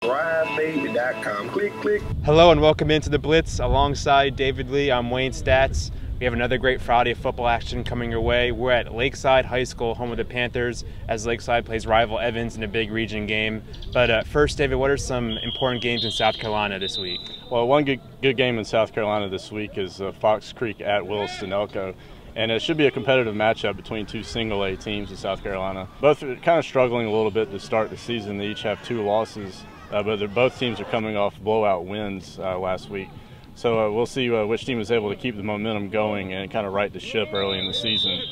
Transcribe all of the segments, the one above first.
ThriveBaby.com. Click, click. Hello and welcome into the Blitz. Alongside David Lee, I'm Wayne Staats. We have another great Friday of football action coming your way. We're at Lakeside High School, home of the Panthers, as Lakeside plays rival Evans in a big region game. But first, David, what are some important games in South Carolina this week? Well, one good game in South Carolina this week is Fox Creek at Williston-Elko. And it should be a competitive matchup between two single-A teams in South Carolina. Both are kind of struggling a little bit to start the season. They each have 2 losses, but both teams are coming off blowout wins last week. So we'll see which team is able to keep the momentum going and kind of right the ship early in the season.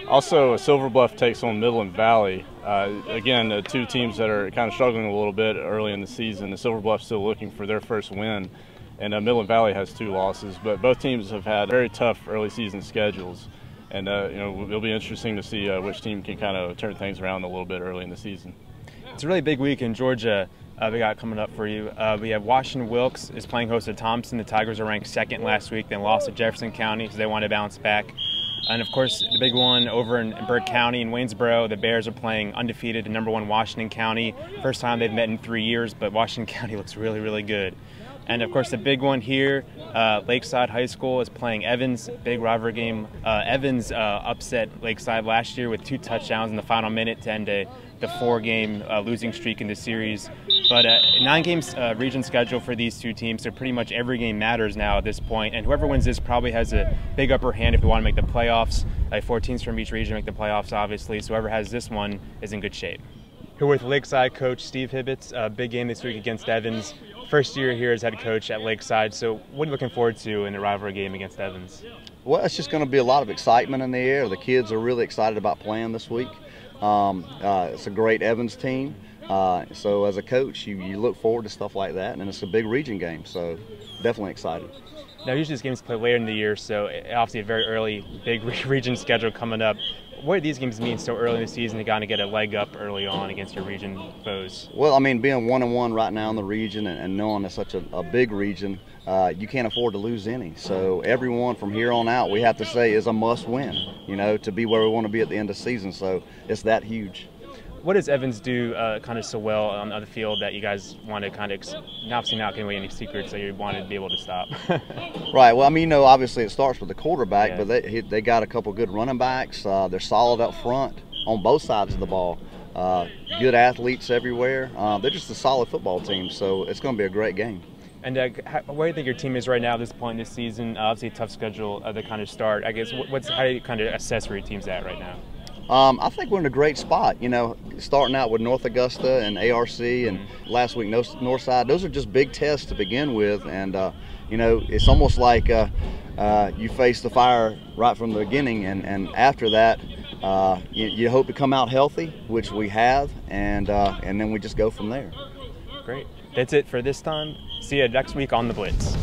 Also, Silver Bluff takes on Midland Valley. Again, 2 teams that are kind of struggling a little bit early in the season. The Silver Bluff still looking for their first win. And Midland Valley has 2 losses, but both teams have had very tough early season schedules. And it'll be interesting to see which team can kind of turn things around a little bit early in the season. It's a really big week in Georgia. We got coming up for you. We have Washington Wilkes is playing host to Thompson. The Tigers are ranked 2nd last week, then lost to Jefferson County, so they want to bounce back. And of course, the big one over in Burke County in Waynesboro, the Bears are playing undefeated to #1 Washington County. First time they've met in 3 years, but Washington County looks really, really good. And of course, the big one here, Lakeside High School is playing Evans, big rivalry game. Evans upset Lakeside last year with 2 touchdowns in the final minute to end the 4-game losing streak in the series. But 9 games region schedule for these 2 teams, so pretty much every game matters now at this point. And whoever wins this probably has a big upper hand if we want to make the playoffs. 4 teams from each region make the playoffs, obviously, so whoever has this one is in good shape. Here with Lakeside coach Steve Hibbets, big game this week against Evans. First year here as head coach at Lakeside, so what are you looking forward to in the rivalry game against Evans? Well, it's just going to be a lot of excitement in the air. The kids are really excited about playing this week. It's a great Evans team, so as a coach, you look forward to stuff like that, and it's a big region game, so definitely excited. Now, usually this game's played later in the year, so obviously a very early, big region schedule coming up. What do these games mean so early in the season to kind of get a leg up early on against your region foes? Well, I mean, being 1-1 right now in the region and knowing it's such a big region, you can't afford to lose any. So everyone from here on out, we have to say, is a must-win, to be where we want to be at the end of the season. So it's that huge. What does Evans do kind of so well on the field that you guys want to kind of, obviously not giving away any secrets that you want to be able to stop? Right. Well, I mean, obviously it starts with the quarterback, yeah. But they got a couple good running backs. They're solid up front on both sides of the ball. Good athletes everywhere. They're just a solid football team, so it's going to be a great game. And where do you think your team is right now at this point this season? Obviously a tough schedule to kind of start. I guess how do you kind of assess where your team's at right now? I think we're in a great spot, starting out with North Augusta and ARC and last week Northside. Those are just big tests to begin with, and it's almost like you face the fire right from the beginning, and after that you hope to come out healthy, which we have, and then we just go from there. Great. That's it for this time. See you next week on the Blitz.